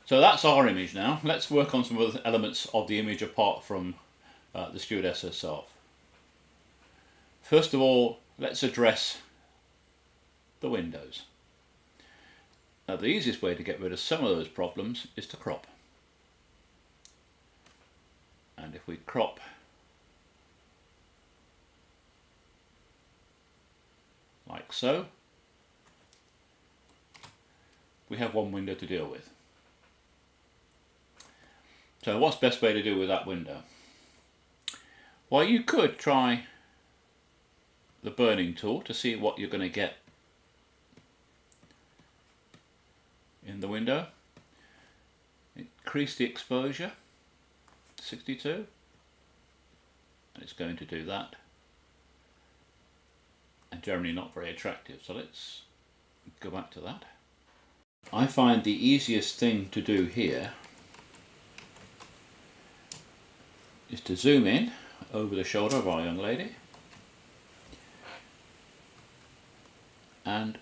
So that's our image now. Let's work on some other elements of the image apart from the stewardess herself. First of all, let's address the windows. Now the easiest way to get rid of some of those problems is to crop. And if we crop like so, we have one window to deal with. So what's the best way to deal with that window? Well, you could try the burning tool to see what you're going to get in the window. Increase the exposure, 62, and it's going to do that, and generally not very attractive. So let's go back to that. I find the easiest thing to do here is to zoom in over the shoulder of our young lady and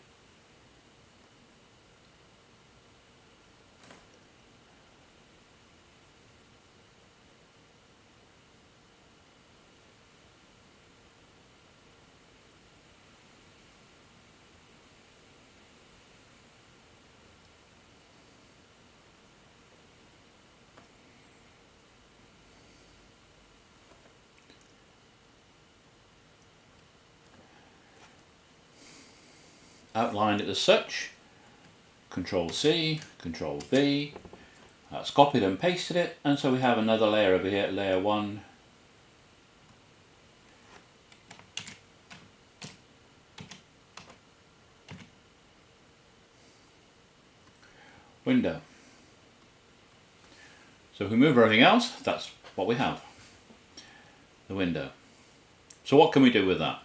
outline it as such. Control C, Control V, that's copied and pasted it, and so we have another layer over here, layer 1. Window. So if we move everything else, that's what we have, the window. So what can we do with that?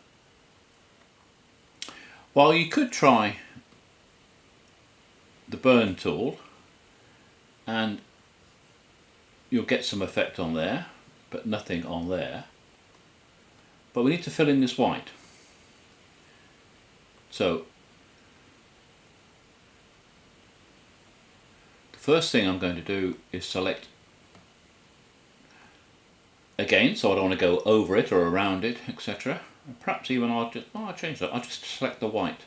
Well, you could try the burn tool and you'll get some effect on there, but nothing on there. But we need to fill in this white. So the first thing I'm going to do is select again, so I don't want to go over it or around it, etc. Perhaps even I'll change that. I'll just select the white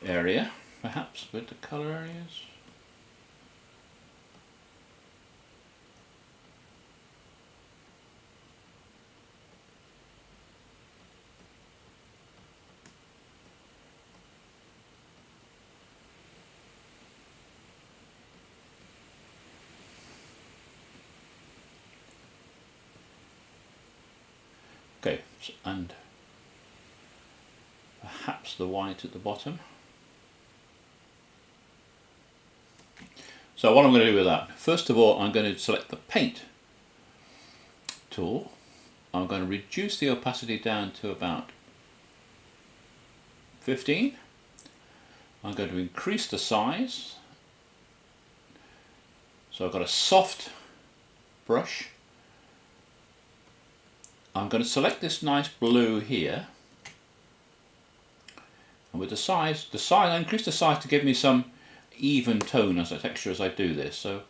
area, perhaps with the colour areas. Okay, and perhaps the white at the bottom. So what I'm going to do with that, first of all, I'm going to select the paint tool. I'm going to reduce the opacity down to about 15. I'm going to increase the size. So I've got a soft brush. I'm going to select this nice blue here, and with the size, I increase the size to give me some even tone as a texture as I do this. So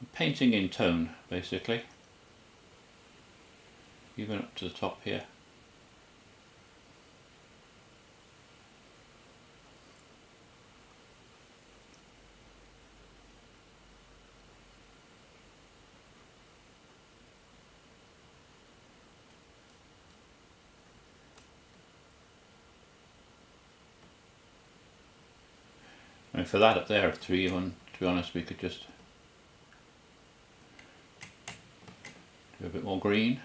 I'm painting in tone basically, even up to the top here. I mean, for that up there, to be honest, we could just do a bit more green.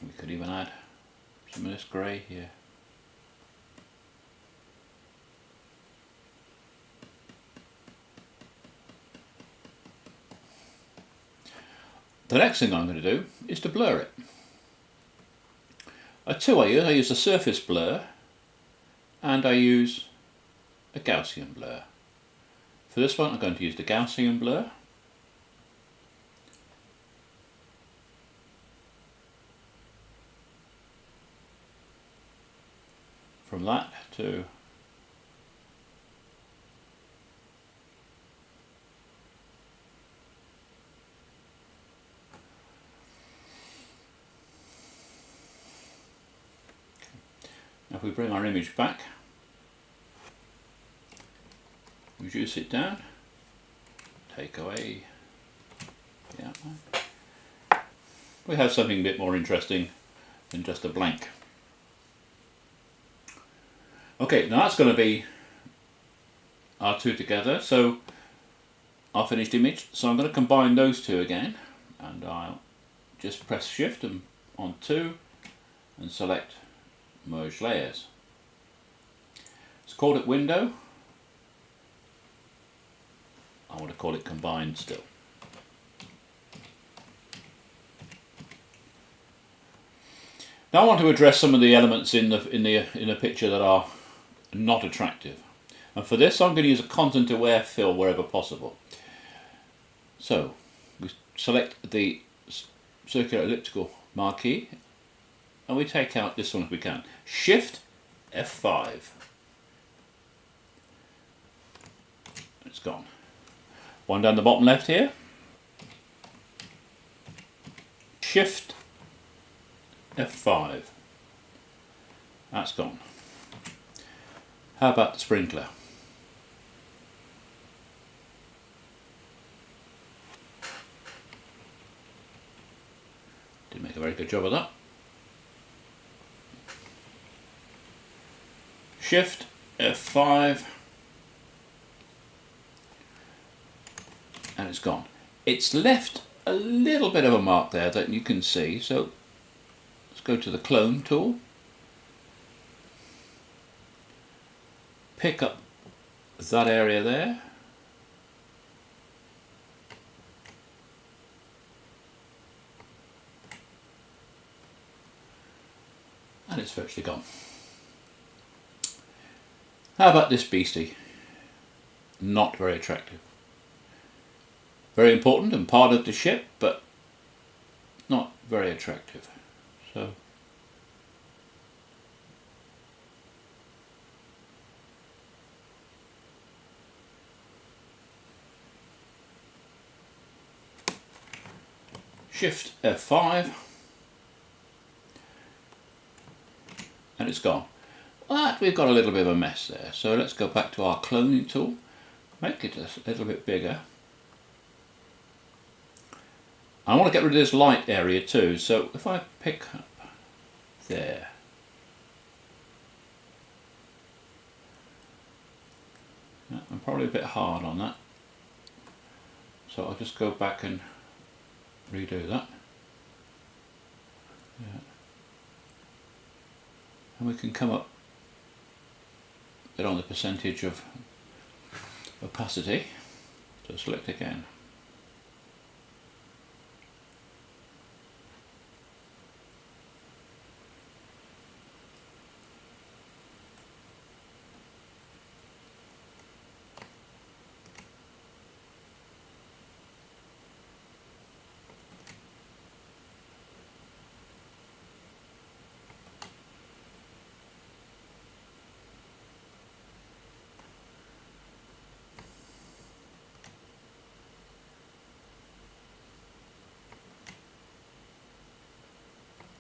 We could even add some of this grey here. The next thing I'm going to do is to blur it. Two I use a surface blur and I use a Gaussian blur. For this one I'm going to use the Gaussian blur. from that to now if we bring our image back, reduce it down, take away the outline, we have something a bit more interesting than just a blank. Okay, now that's going to be our two together, so our finished image. So I'm going to combine those two again, and I'll just press Shift and on 2 and select Merge Layers. Let's call it Window. I want to call it Combined still. Now I want to address some of the elements in the picture that are not attractive, and for this I'm going to use a content aware fill wherever possible. So we select the circular elliptical marquee and we take out this one if we can. Shift F5. It's gone. One down the bottom left here. Shift F5. That's gone. How about the sprinkler? Didn't make a very good job of that. Shift F5 and it's gone. It's left a little bit of a mark there that you can see, so let's go to the clone tool. Pick up that area there. And it's virtually gone. How about this beastie? Not very attractive. Very important and part of the ship, but not very attractive. So Shift F5 and it's gone. But we've got a little bit of a mess there, so let's go back to our cloning tool, make it a little bit bigger. I want to get rid of this light area too, so if I pick up there, I'm probably a bit hard on that, so I'll just go back and redo that. Yeah. And we can come up a bit on the percentage of opacity, so select again.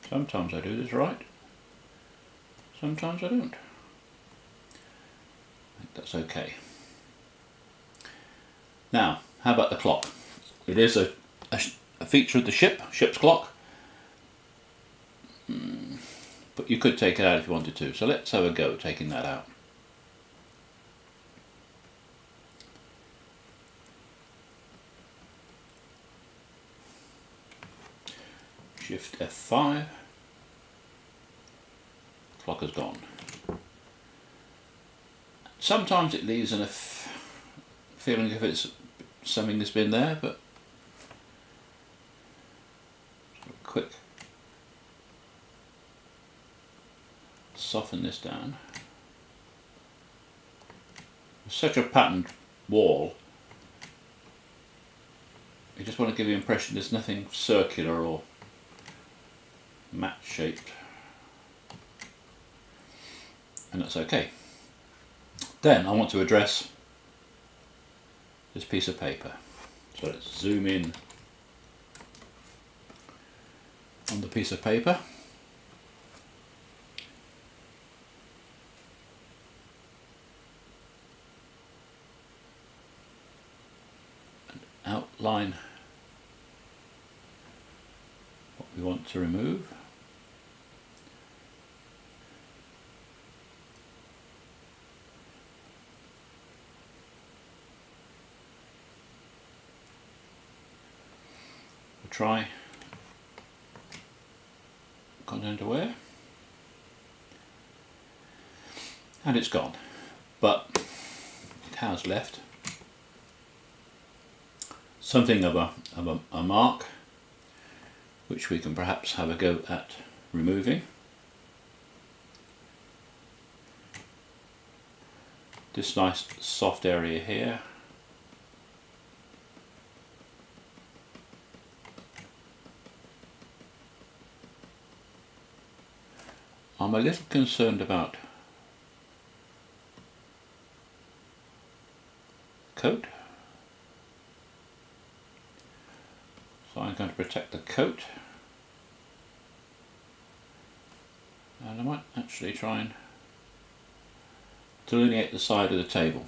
Sometimes I do this right, sometimes I don't. I think that's okay. Now, how about the clock? It is a feature of the ship's clock, but you could take it out if you wanted to. So let's have a go at taking that out. Shift F5. Clock is gone. Sometimes it leaves a feeling if it's something that's been there, but quick soften this down. It's such a patterned wall, you just want to give the impression there's nothing circular or mat shaped. and that's okay. Then I want to address this piece of paper. So let's zoom in on the piece of paper. And outline what we want to remove. Try content aware, and it's gone, but it has left something of a mark which we can perhaps have a go at removing. This nice soft area here. I'm a little concerned about coat, so I'm going to protect the coat, and I might actually try and delineate the side of the table.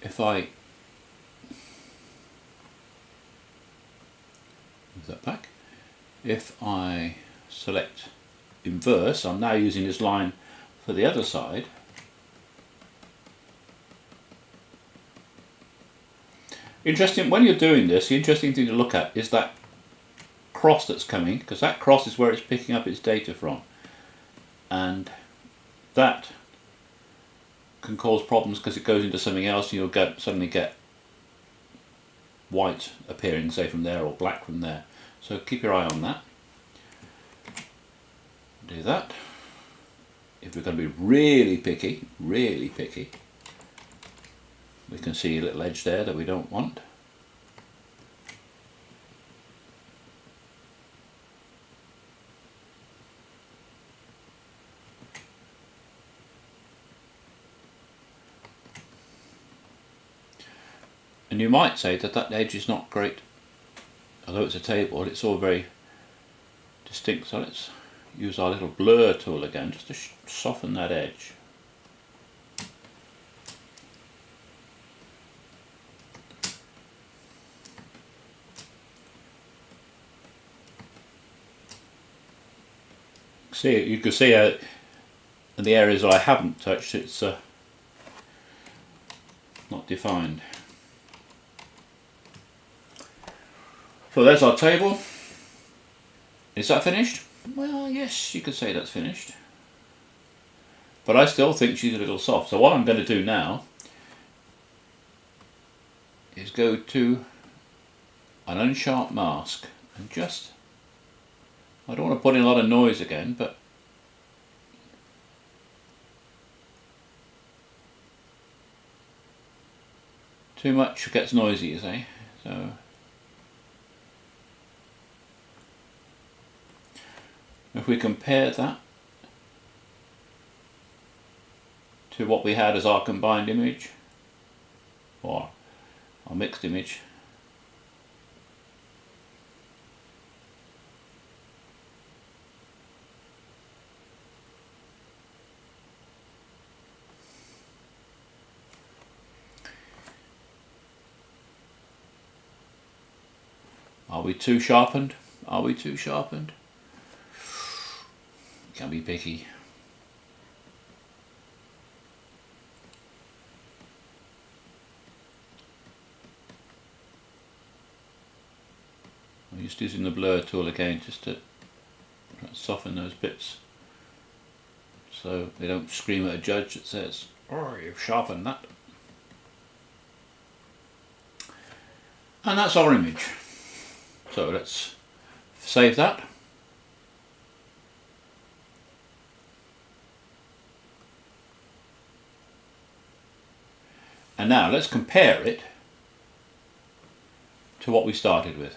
If I move that back, if I select inverse, I'm now using this line for the other side. Interesting, when you're doing this, the interesting thing to look at is that cross that's coming, because that cross is where it's picking up its data from, and that can cause problems because it goes into something else and you'll suddenly get white appearing, say, from there, or black from there. So keep your eye on that. Do that. If we're going to be really picky, we can see a little edge there that we don't want. And you might say that that edge is not great, although it's a table, it's all very distinct. So let's use our little blur tool again just to soften that edge. See, you can see in the areas that I haven't touched, it's not defined. So there's our table. Is that finished? Well, yes, you could say that's finished. But I still think she's a little soft. So what I'm going to do now is go to an unsharp mask and just, I don't want to put in a lot of noise again, but too much gets noisy, you see. So if we compare that to what we had as our combined image, or our mixed image, are we too sharpened? Are we too sharpened? Can be picky. I'm just using the blur tool again just to soften those bits so they don't scream at a judge that says, "Oh, you've sharpened that." And that's our image. So let's save that. And now let's compare it to what we started with.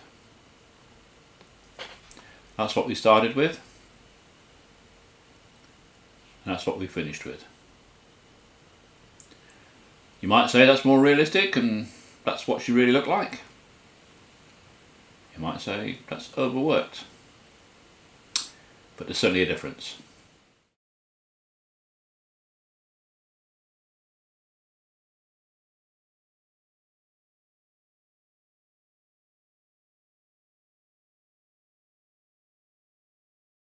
That's what we started with. And that's what we finished with. You might say that's more realistic and that's what she really looked like. You might say that's overworked. But there's certainly a difference.